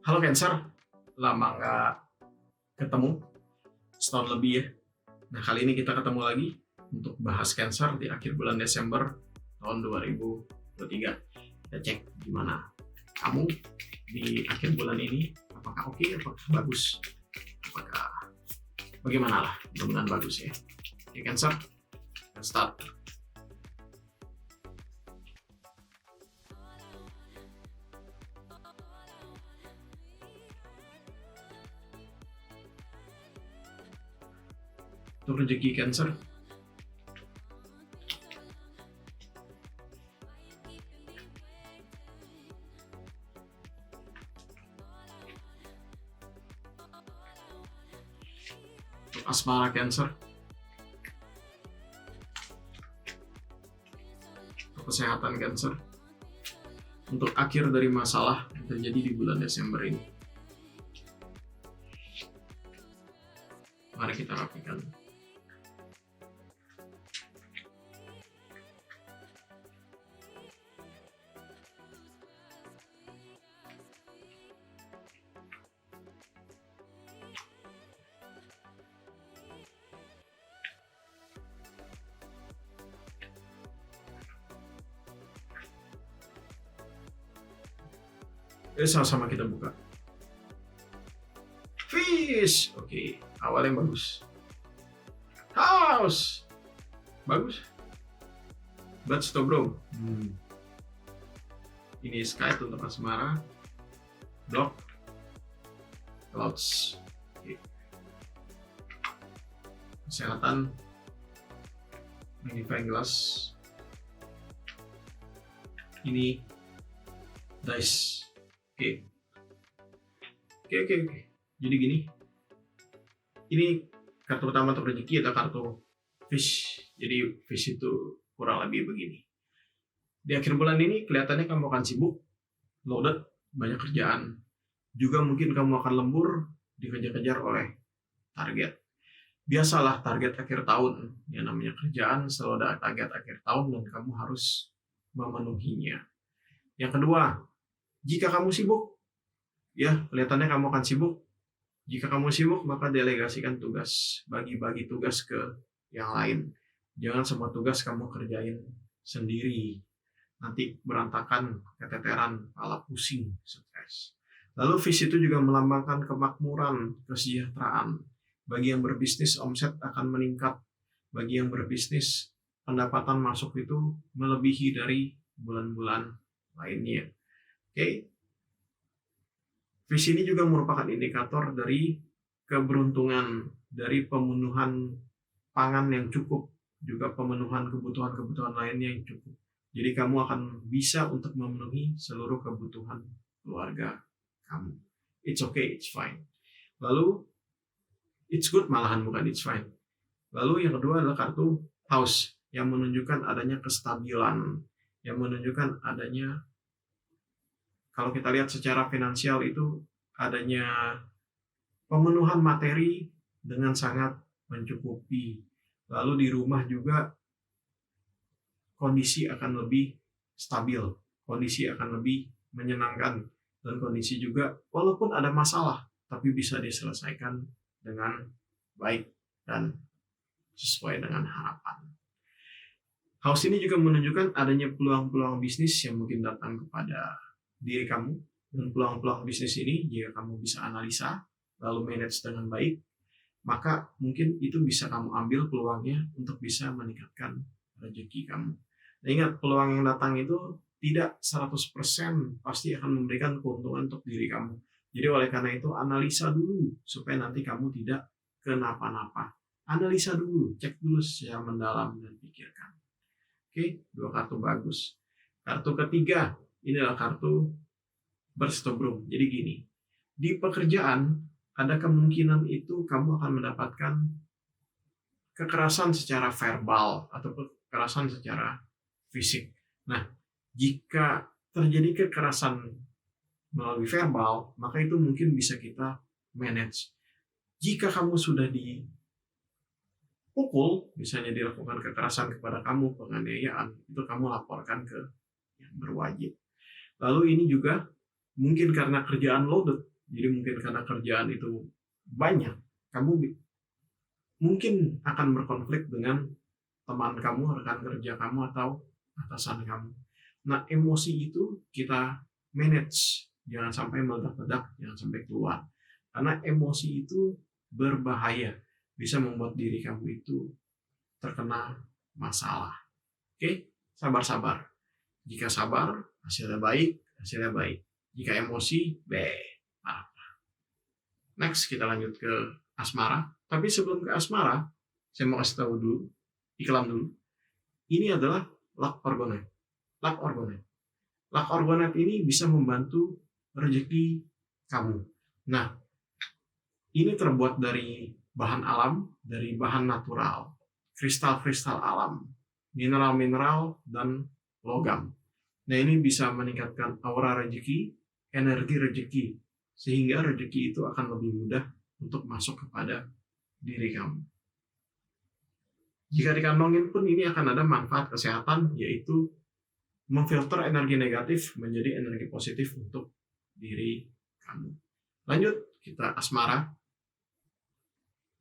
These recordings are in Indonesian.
Halo Cancer, lama nggak ketemu, setahun lebih ya. Nah kali ini kita ketemu lagi untuk bahas Cancer di akhir bulan Desember tahun 2023. Kita cek gimana kamu di akhir bulan ini, apakah oke, apakah bagus, apakah bagaimana lah, mudah-mudahan bagus ya. Oke Cancer, let's start. Untuk rezeki Cancer, untuk asmara Cancer, untuk kesehatan Cancer, untuk akhir dari masalah yang terjadi di bulan Desember ini. Mari kita rapikan. Sama-sama kita buka. Fish, oke, awalnya bagus. House, bagus. But stop bro. Ini Skype untuk asmara. Block. Clouds. Oke. Kesehatan. Magnifying glass. Ini dice. Oke. Jadi gini. Ini kartu pertama untuk rezeki atau kartu fish. Jadi fish itu kurang lebih begini. Di akhir bulan ini kelihatannya kamu akan sibuk, loaded, banyak kerjaan. Juga mungkin kamu akan lembur, dikejar-kejar oleh target. Biasalah target akhir tahun. Yang namanya kerjaan selalu ada target akhir tahun dan kamu harus memenuhinya. Yang kedua, jika kamu sibuk, ya kelihatannya kamu akan sibuk. Jika kamu sibuk, maka delegasikan tugas. Bagi-bagi tugas ke yang lain. Jangan semua tugas kamu kerjain sendiri. Nanti berantakan, keteteran, kepala pusing, stres. Lalu fish itu juga melambangkan kemakmuran, kesejahteraan. Bagi yang berbisnis, omset akan meningkat. Bagi yang berbisnis, pendapatan masuk itu melebihi dari bulan-bulan lainnya. Oke. Fish ini juga merupakan indikator dari keberuntungan, dari pemenuhan pangan yang cukup, juga pemenuhan kebutuhan-kebutuhan lainnya yang cukup. Jadi kamu akan bisa untuk memenuhi seluruh kebutuhan keluarga kamu. It's okay, it's fine. Lalu, it's good malahan, bukan it's fine. Lalu yang kedua adalah kartu house, yang menunjukkan adanya kestabilan, yang menunjukkan adanya, kalau kita lihat secara finansial itu adanya pemenuhan materi dengan sangat mencukupi. Lalu di rumah juga kondisi akan lebih stabil, kondisi akan lebih menyenangkan, dan kondisi juga walaupun ada masalah tapi bisa diselesaikan dengan baik dan sesuai dengan harapan. House ini juga menunjukkan adanya peluang-peluang bisnis yang mungkin datang kepada diri kamu, dan peluang-peluang bisnis ini jika kamu bisa analisa lalu manage dengan baik, maka mungkin itu bisa kamu ambil peluangnya untuk bisa meningkatkan rezeki kamu. Dan ingat, peluang yang datang itu tidak 100% pasti akan memberikan keuntungan untuk diri kamu. Jadi oleh karena itu analisa dulu supaya nanti kamu tidak kenapa-napa. Analisa dulu, cek dulu secara mendalam dan pikirkan. Oke, dua kartu bagus. Kartu ketiga, ini adalah kartu burst of broom. Jadi gini, di pekerjaan ada kemungkinan itu kamu akan mendapatkan kekerasan secara verbal atau kekerasan secara fisik. Nah, jika terjadi kekerasan melalui verbal, maka itu mungkin bisa kita manage. Jika kamu sudah dipukul, misalnya dilakukan kekerasan kepada kamu, penganiayaan, itu kamu laporkan ke yang berwajib. Lalu ini juga mungkin karena kerjaan loaded, Jadi mungkin karena kerjaan itu banyak, kamu mungkin akan berkonflik dengan teman kamu, rekan kerja kamu, atau atasan kamu. Nah, emosi itu kita manage, jangan sampai meledak-ledak, jangan sampai keluar. Karena emosi itu berbahaya, bisa membuat diri kamu itu terkena masalah. Oke, sabar-sabar. Jika sabar, hasilnya baik, hasilnya baik. Jika emosi, parah. Next, kita lanjut ke asmara. Tapi sebelum ke asmara, saya mau kasih tahu dulu, iklan dulu. Ini adalah luck orgonet. Luck orgonet. Luck orgonet ini bisa membantu rezeki kamu. Nah, ini terbuat dari bahan alam, dari bahan natural, kristal-kristal alam, mineral-mineral, dan logam. Nah, ini bisa meningkatkan aura rezeki, energi rezeki, sehingga rezeki itu akan lebih mudah untuk masuk kepada diri kamu. Jika dikantongin pun ini akan ada manfaat kesehatan, yaitu memfilter energi negatif menjadi energi positif untuk diri kamu. Lanjut, kita asmara.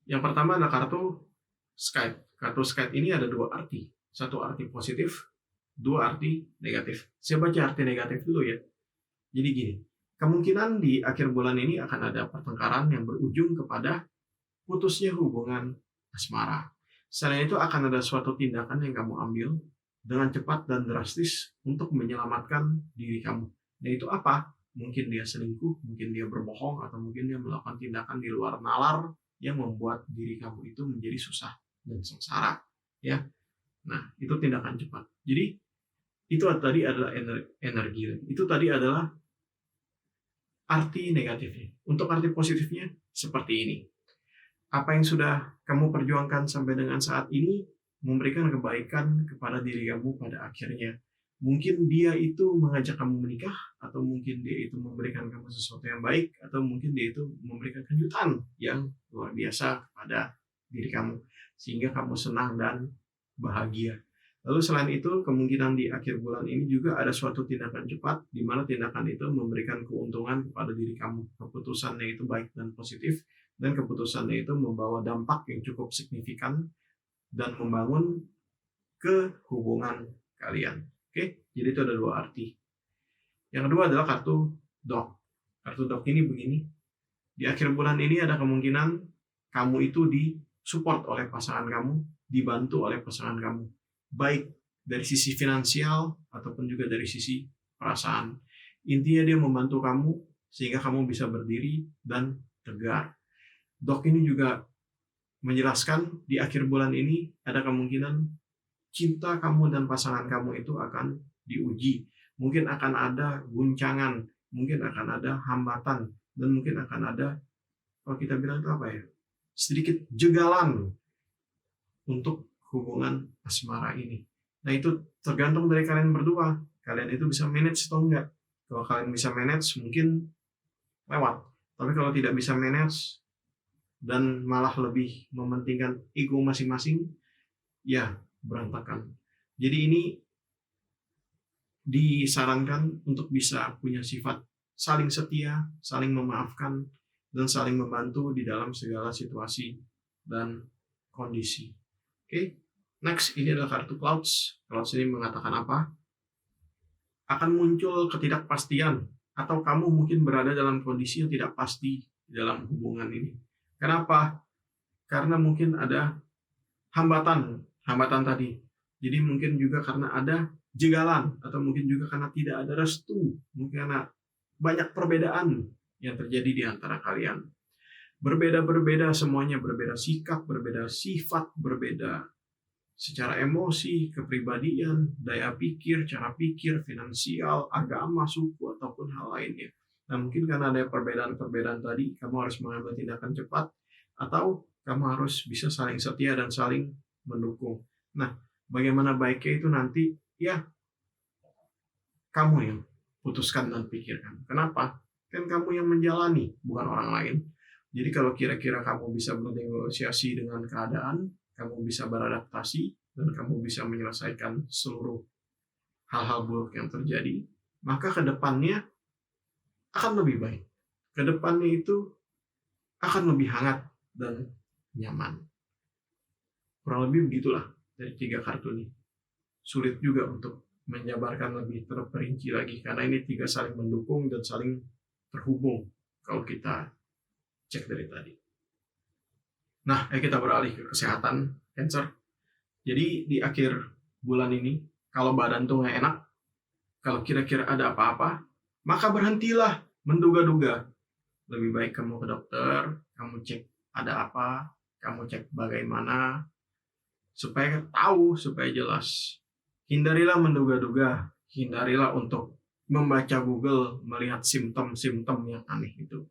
Yang pertama ada kartu Skype. Kartu Skype ini ada dua arti. Satu arti positif, dua arti negatif. Saya baca arti negatif dulu ya. Jadi gini, kemungkinan di akhir bulan ini akan ada pertengkaran yang berujung kepada putusnya hubungan asmara. Selain itu akan ada suatu tindakan yang kamu ambil dengan cepat dan drastis untuk menyelamatkan diri kamu. Nah itu apa? Mungkin dia selingkuh, mungkin dia berbohong, atau mungkin dia melakukan tindakan di luar nalar yang membuat diri kamu itu menjadi susah dan sengsara. Ya, nah itu tindakan cepat. Jadi itu tadi adalah energi. Itu tadi adalah arti negatifnya. Untuk arti positifnya seperti ini. Apa yang sudah kamu perjuangkan sampai dengan saat ini memberikan kebaikan kepada diri kamu pada akhirnya. Mungkin dia itu mengajak kamu menikah, atau mungkin dia itu memberikan kamu sesuatu yang baik, atau mungkin dia itu memberikan kejutan yang luar biasa kepada diri kamu, sehingga kamu senang dan bahagia. Lalu selain itu, kemungkinan di akhir bulan ini juga ada suatu tindakan cepat, di mana tindakan itu memberikan keuntungan kepada diri kamu. Keputusannya itu baik dan positif, dan keputusannya itu membawa dampak yang cukup signifikan dan membangun ke hubungan kalian. Oke, jadi itu ada dua arti. Yang kedua adalah kartu dog. Kartu dog ini begini. Di akhir bulan ini ada kemungkinan kamu itu disupport oleh pasangan kamu, dibantu oleh pasangan kamu. Baik dari sisi finansial ataupun juga dari sisi perasaan. Intinya dia membantu kamu sehingga kamu bisa berdiri dan tegar. Dog ini juga menjelaskan di akhir bulan ini ada kemungkinan cinta kamu dan pasangan kamu itu akan diuji. Mungkin akan ada guncangan, mungkin akan ada hambatan, dan mungkin akan ada, kalau kita bilang itu apa ya, sedikit jegalan untuk hubungan asmara ini. Nah itu tergantung dari kalian berdua. Kalian itu bisa manage atau enggak. Kalau kalian bisa manage, mungkin lewat. Tapi kalau tidak bisa manage, dan malah lebih mementingkan ego masing-masing, ya berantakan. Jadi ini disarankan untuk bisa punya sifat saling setia, saling memaafkan, dan saling membantu di dalam segala situasi dan kondisi. Oke, next ini adalah kartu Clouds. Clouds ini mengatakan apa? Akan muncul ketidakpastian, atau kamu mungkin berada dalam kondisi yang tidak pasti dalam hubungan ini. Kenapa? Karena mungkin ada hambatan tadi. Jadi mungkin juga karena ada jegalan, atau mungkin juga karena tidak ada restu, mungkin karena banyak perbedaan yang terjadi di antara kalian. Berbeda-berbeda semuanya, berbeda sikap, berbeda sifat, berbeda secara emosi, kepribadian, daya pikir, cara pikir, finansial, agama, suku, ataupun hal lainnya. Nah, mungkin karena ada perbedaan-perbedaan tadi, kamu harus mengambil tindakan cepat, atau kamu harus bisa saling setia dan saling mendukung. Nah, bagaimana baiknya itu nanti, ya, kamu yang putuskan dan pikirkan. Kenapa? Kan kamu yang menjalani, bukan orang lain. Jadi kalau kira-kira kamu bisa bernegosiasi dengan keadaan, kamu bisa beradaptasi, dan kamu bisa menyelesaikan seluruh hal-hal buruk yang terjadi, maka ke depannya akan lebih baik. kedepannya itu akan lebih hangat dan nyaman. Kurang lebih begitulah dari 3 kartu ini. Sulit juga untuk menjabarkan lebih terperinci lagi karena ini 3 saling mendukung dan saling terhubung kalau kita cek dari tadi. Nah, kita beralih ke kesehatan Cancer. Jadi di akhir bulan ini, kalau badan tuh nggak enak, kalau kira-kira ada apa-apa, maka berhentilah menduga-duga. Lebih baik kamu ke dokter, kamu cek ada apa, kamu cek bagaimana, supaya tahu, supaya jelas. Hindarilah menduga-duga, hindarilah untuk membaca Google, melihat simptom-simptom yang aneh itu.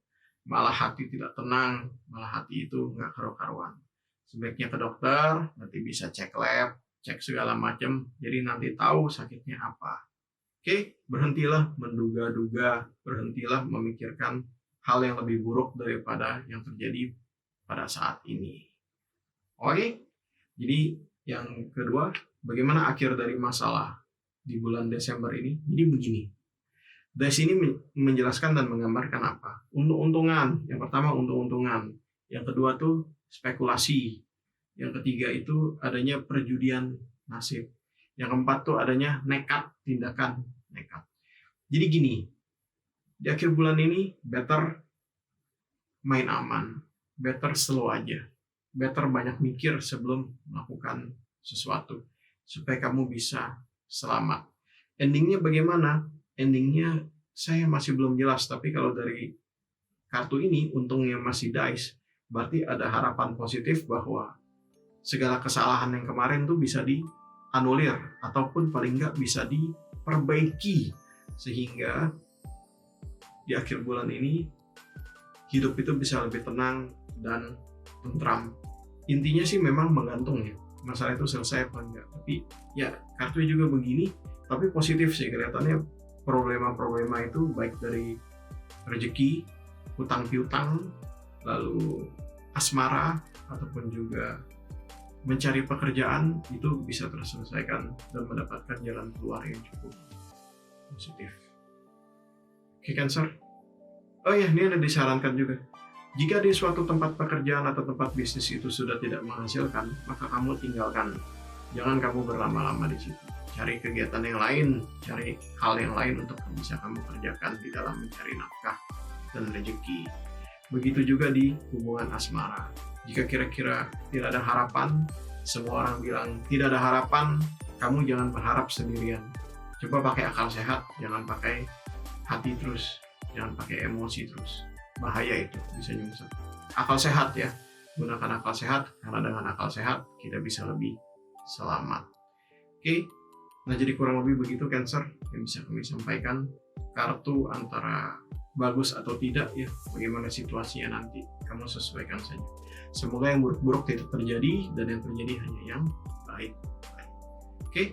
Malah hati tidak tenang, malah hati itu nggak karu-karuan. Sebaiknya ke dokter, nanti bisa cek lab, cek segala macam, jadi nanti tahu sakitnya apa. Oke, berhentilah menduga-duga, berhentilah memikirkan hal yang lebih buruk daripada yang terjadi pada saat ini. Oke, jadi yang kedua, bagaimana akhir dari masalah di bulan Desember ini? Jadi begini, dari sini menjelaskan dan menggambarkan apa? Untung-untungan. Yang pertama untung-untungan. Yang kedua tuh spekulasi. Yang ketiga itu adanya perjudian nasib. Yang keempat tuh adanya nekat, tindakan nekat. Jadi gini, di akhir bulan ini better main aman, better slow aja, better banyak mikir sebelum melakukan sesuatu supaya kamu bisa selamat. Endingnya bagaimana? Endingnya saya masih belum jelas, tapi kalau dari kartu ini untungnya masih dice, berarti ada harapan positif bahwa segala kesalahan yang kemarin tuh bisa dianulir ataupun paling nggak bisa diperbaiki sehingga di akhir bulan ini hidup itu bisa lebih tenang dan tentram. Intinya sih memang menggantung ya, masalah itu selesai apa enggak. Tapi ya kartunya juga begini, tapi positif sih kelihatannya. Problema-problema itu baik dari rezeki, hutang piutang, lalu asmara, ataupun juga mencari pekerjaan itu bisa terselesaikan dan mendapatkan jalan keluar yang cukup positif. Oke, Cancer. Oh ya, ini ada disarankan juga. Jika di suatu tempat pekerjaan atau tempat bisnis itu sudah tidak menghasilkan, maka kamu tinggalkan. Jangan kamu berlama-lama di situ. Cari kegiatan yang lain, cari hal yang lain untuk bisa kamu kerjakan di dalam mencari nafkah dan rezeki. Begitu juga di hubungan asmara. Jika kira-kira tidak ada harapan, semua orang bilang tidak ada harapan, kamu jangan berharap sendirian. Coba pakai akal sehat, jangan pakai hati terus, jangan pakai emosi terus. Bahaya itu, bisa nyungsep. Akal sehat ya, gunakan akal sehat, karena dengan akal sehat kita bisa lebih selamat. Oke, nah jadi kurang lebih begitu Cancer yang bisa kami sampaikan. Kartu antara bagus atau tidak ya, bagaimana situasinya nanti kamu sesuaikan saja. Semoga yang buruk-buruk tidak terjadi dan yang terjadi hanya yang baik-baik. Oke,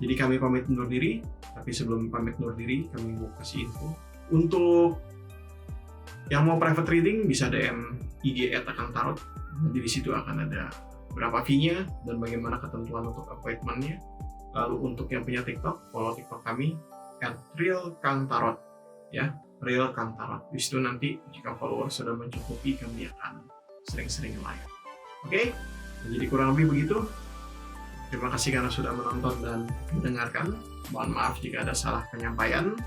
jadi kami pamit undur diri. Tapi sebelum pamit undur diri, kami mau kasih info untuk yang mau private reading bisa DM IG @akangtarot. Jadi di situ akan ada berapa fee-nya dan bagaimana ketentuan untuk appointment-nya. Lalu untuk yang punya TikTok, follow TikTok kami @realkangtarot ya, realkangtarot. Di situ nanti jika follower sudah mencukupi, kami akan sering-sering live. Oke? Jadi kurang lebih begitu. Terima kasih karena sudah menonton dan mendengarkan. Mohon maaf jika ada salah penyampaian.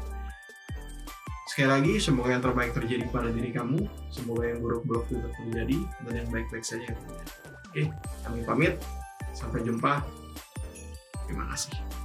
Sekali lagi, semoga yang terbaik terjadi pada diri kamu. Semoga yang buruk-buruk tidak terjadi dan yang baik-baik saja yang terjadi. Oke, kami pamit. Sampai jumpa. Terima kasih.